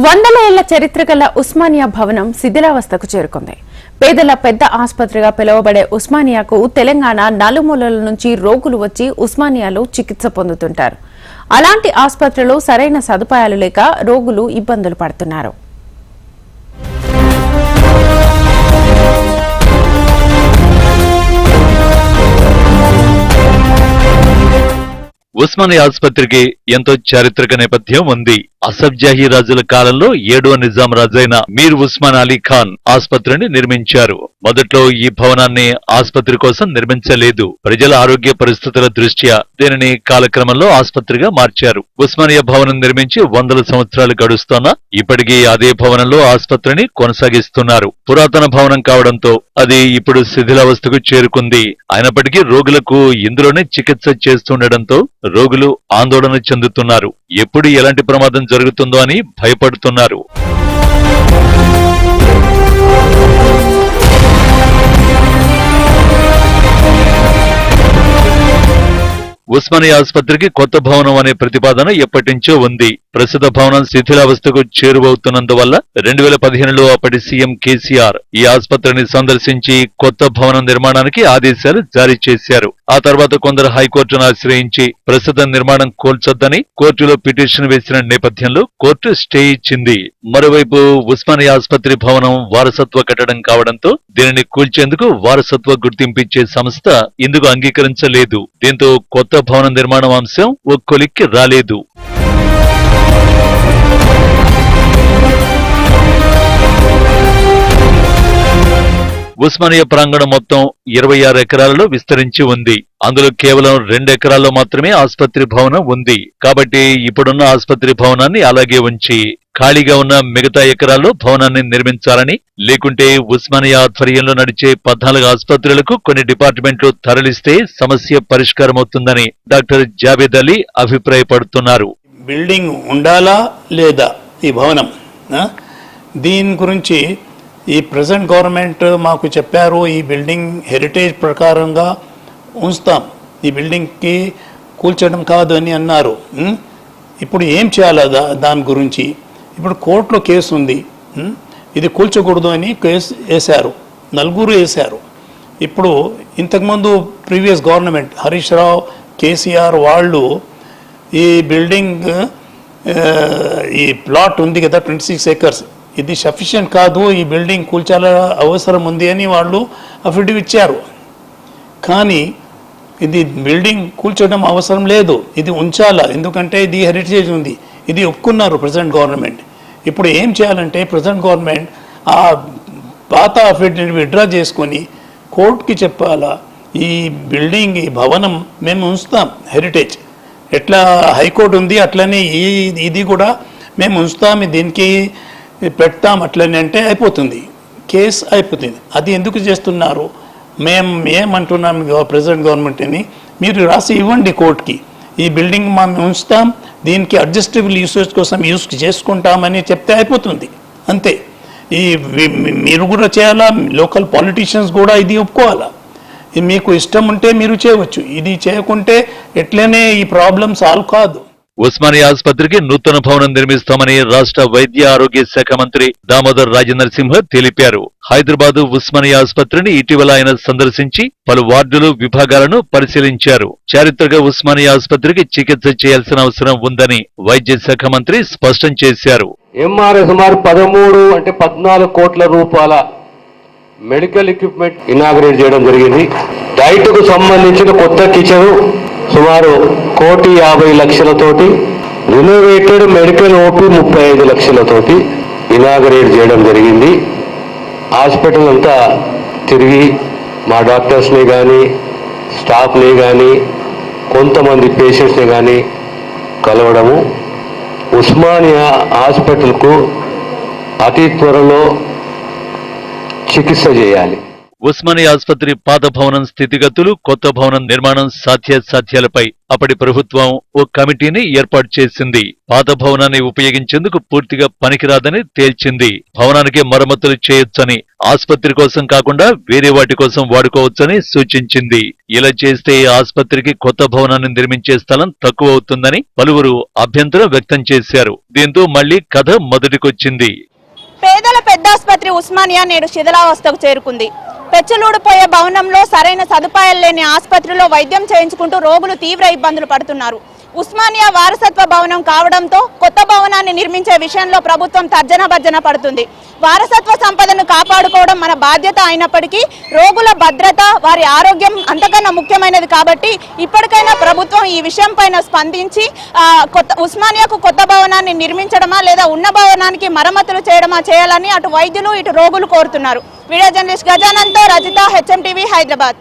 వందల ఏళ్ల చరిత్ర గల ఉస్మానియా భవనం శిథిలావస్థకు చేరుకుంది. పేదల పెద్ద ఆసుపత్రిగా పిలువబడే ఉస్మానియాకు తెలంగాణ నలుమూలల నుంచి రోగులు వచ్చి ఉస్మానియాలో చికిత్స పొందుతుంటారు. అలాంటి ఆసుపత్రిలో సరైన సదుపాయాలు లేక రోగులు ఇబ్బందులు పడుతున్నారు. ఉస్మానియా ఆసుపత్రికి ఎంతో చారిత్రక నేపథ్యం ఉంది. అసబ్జాహీ రాజుల కాలంలో 7వ నిజాం రాజైన మీర్ ఉస్మాన్ అలీ ఖాన్ ఆసుపత్రిని నిర్మించారు. మొదట్లో ఈ భవనాన్ని ఆసుపత్రి కోసం నిర్మించలేదు. ప్రజల ఆరోగ్య పరిస్థితుల దృష్ట్యా దీనిని కాలక్రమంలో ఆసుపత్రిగా మార్చారు. ఉస్మానియా భవనం నిర్మించి వందల సంవత్సరాలు గడుస్తున్నా ఇప్పటికీ అదే భవనంలో ఆసుపత్రిని కొనసాగిస్తున్నారు. పురాతన భవనం కావడంతో అది ఇప్పుడు శిథిలావస్థకు చేరుకుంది. అయినప్పటికీ రోగులకు ఇందులోనే చికిత్స చేస్తుండటంతో రోగులు ఆందోళన చెందుతున్నారు. ఎప్పుడు ఎలాంటి ప్రమాదం జరుగుతుందో అని భయపడుతున్నారు. ఉస్మానియా ఆసుపత్రికి కొత్త భవనం అనే ప్రతిపాదన ఎప్పటినుంచో ఉంది. ప్రస్తుత భవనం శిథిలావస్థకు చేరువవుతున్నందువల్ల 2015లో అప్పటి సీఎం కేసీఆర్ ఈ ఆసుపత్రిని సందర్శించి కొత్త భవనం నిర్మాణానికి ఆదేశాలు జారీ చేశారు. ఆ తర్వాత కొందరు హైకోర్టును ఆశ్రయించి ప్రస్తుత నిర్మాణం కూల్చొద్దని కోర్టులో పిటిషన్ వేసిన నేపథ్యంలో కోర్టు స్టే ఇచ్చింది. మరోవైపు ఉస్మానియా ఆసుపత్రి భవనం వారసత్వ కట్టడం కావడంతో దీనిని కూల్చేందుకు వారసత్వ గుర్తింపిచ్చే సంస్థ ఇందుకు అంగీకరించలేదు. దీంతో కొత్త భవన నిర్మాణం అంశం ఓ కొలిక్కి రాలేదు. ఉస్మానియా ప్రాంగణం మొత్తం 26 ఎకరాలలో విస్తరించి ఉంది. అందులో కేవలం 2 ఎకరాల్లో మాత్రమే ఆసుపత్రి భవనం ఉంది. కాబట్టి ఇప్పుడున్న ఆసుపత్రి భవనాన్ని అలాగే ఉంచి ఖాళీగా ఉన్న మిగతా ఎకరాల్లో భవనాన్ని నిర్మించాలని, లేకుంటే ఉస్మానియా ఆధ్వర్యంలో నడిచే 14 ఆసుపత్రులకు కొన్ని డిపార్ట్మెంట్లు తరలిస్తే సమస్య పరిష్కారమవుతుందని డాక్టర్ జావేద్ అలీ అభిప్రాయపడుతున్నారు. బిల్డింగ్ ఉండాలా లేదా ఈ భవనం, దీని గురించి ఈ ప్రెజెంట్ గవర్నమెంట్ మాకు చెప్పారు, ఈ బిల్డింగ్ హెరిటేజ్ ప్రకారంగా ఉంచుతాం, ఈ బిల్డింగ్కి కూల్చడం కాదు అని అన్నారు. ఇప్పుడు ఏం చేయాలా దాని గురించి? ఇప్పుడు కోర్టులో కేసు ఉంది, ఇది కూల్చకూడదు అని కేసు వేశారు, 4 వేశారు. ఇప్పుడు ఇంతకుముందు ప్రీవియస్ గవర్నమెంట్ హరీష్ రావు, కేసీఆర్ వాళ్ళు ఈ బిల్డింగ్ ఈ ప్లాట్ ఉంది కదా 26 acres, ఇది సఫిషియెంట్ కాదు, ఈ బిల్డింగ్ కూల్చాల అవసరం ఉంది అని వాళ్ళు అఫిడవిట్ ఇచ్చారు. కానీ ఇది బిల్డింగ్ కూల్చడం అవసరం లేదు, ఇది ఉంచాలా, ఎందుకంటే ఇది హెరిటేజ్ ఉంది, ఇది ఒప్పుకున్నారు ప్రజెంట్ గవర్నమెంట్. ఇప్పుడు ఏం చేయాలంటే ప్రజెంట్ గవర్నమెంట్ ఆ పాత అఫిడవిట్ విత్డ్రా చేసుకొని కోర్టుకి చెప్పాలా, ఈ బిల్డింగ్ ఈ భవనం మేము ఉంచుతాం హెరిటేజ్, ఎట్లా హైకోర్టు ఉంది అట్లనే ఇది కూడా మేము ఉంచుతాం, దీనికి పెడతాం అట్లనే అంటే అయిపోతుంది, కేసు అయిపోతుంది. అది ఎందుకు చేస్తున్నారు? మేము ఏమంటున్నాం ప్రెసిడెంట్ గవర్నమెంట్ని, మీరు రాసి ఇవ్వండి కోర్టుకి, ఈ బిల్డింగ్ మేము ఉంచుతాం, దీనికి అడ్జస్టబుల్ యూసేజ్ కోసం యూజ్ చేసుకుంటామని చెప్తే అయిపోతుంది, అంతే. మీరు కూడా చేయాలా, లోకల్ పాలిటీషియన్స్ కూడా ఇది ఒప్పుకోవాలా. ఇది మీకు ఇష్టం ఉంటే మీరు చేయవచ్చు, ఇది చేయకుంటే ఎట్లనే ఈ ప్రాబ్లం సాల్వ్ కాదు. ఉస్మానియా ఆసుపత్రికి నూతన భవనం నిర్మిస్తామని రాష్ట్ర వైద్య ఆరోగ్య శాఖ మంత్రి దామోదర్ రాజనరసింహ తెలిపారు. హైదరాబాద్ ఉస్మానియా ఆసుపత్రిని ఇటీవల ఆయన సందర్శించి పలు వార్డులు, విభాగాలను పరిశీలించారు. చారిత్రక ఉస్మానియా ఆసుపత్రికి చికిత్స చేయాల్సిన అవసరం ఉందని వైద్య శాఖ మంత్రి స్పష్టం చేశారు. ఎంఆర్ఐ సుమారు 14 కోట్ల రూపాయల మెడికల్ ఎక్విప్మెంట్ ఇనాగరేట్ చేయడం జరిగింది. డైట్కు సంబంధించిన కొత్త కిచెన్ సుమారు 1,50,00,000తోటి, రినోవేటెడ్ మెడికల్ ఓపీ 35 లక్షలతోటి ఇనాగరేట్ చేయడం జరిగింది. హాస్పిటల్ అంతా తిరిగి మా డాక్టర్స్ని కానీ, స్టాఫ్ని కానీ, కొంతమంది పేషెంట్స్ని కానీ కలవడము, ఉస్మానియా హాస్పిటల్కు అతి త్వరలో చికిత్స చేయాలి. ఉస్మానియా ఆసుపత్రి పాత భవనం స్థితిగతులు, కొత్త భవనం నిర్మాణం సాధ్యాసాధ్యాలపై అప్పటి ప్రభుత్వం ఓ కమిటీని ఏర్పాటు చేసింది. పాత భవనాన్ని ఉపయోగించేందుకు పూర్తిగా పనికిరాదని తేల్చింది. భవనానికి మరమ్మతులు చేయొచ్చని, ఆసుపత్రి కోసం కాకుండా వేరే వాటి కోసం వాడుకోవచ్చని సూచించింది. ఇలా చేస్తే ఆసుపత్రికి కొత్త భవనాన్ని నిర్మించే స్థలం తక్కువ అవుతుందని పలువురు అభ్యంతరం వ్యక్తం చేశారు. దీంతో మళ్లీ కథ మొదటికొచ్చింది. పేదల పెద్ద ఆసుపత్రి ఉస్మానియా నేడు శిథిలావస్థకు చేరుకుంది. పెచ్చలూడిపోయే భవనంలో సరైన సదుపాయాలు లేని ఆసుపత్రిలో వైద్యం చేయించుకుంటూ రోగులు తీవ్ర ఇబ్బందులు పడుతున్నారు. ఉస్మానియా వారసత్వ భవనం కావడంతో కొత్త భవనాన్ని నిర్మించే విషయంలో ప్రభుత్వం తర్జన భర్జన పడుతుంది. వారసత్వ సంపదను కాపాడుకోవడం మన బాధ్యత అయినప్పటికీ రోగుల భద్రత, వారి ఆరోగ్యం అంతకన్నా ముఖ్యమైనది కాబట్టి ఇప్పటికైనా ప్రభుత్వం ఈ విషయం పైన స్పందించి ఉస్మానియాకు కొత్త భవనాన్ని నిర్మించడమా లేదా ఉన్న భవనానికి మరమ్మతులు చేయడమా చేయాలని అటు వైద్యులు ఇటు రోగులు కోరుతున్నారు. వీడియో జర్నలిస్ట్ గజానంతో రజిత, హెచ్ఎం టీవీ, హైదరాబాద్.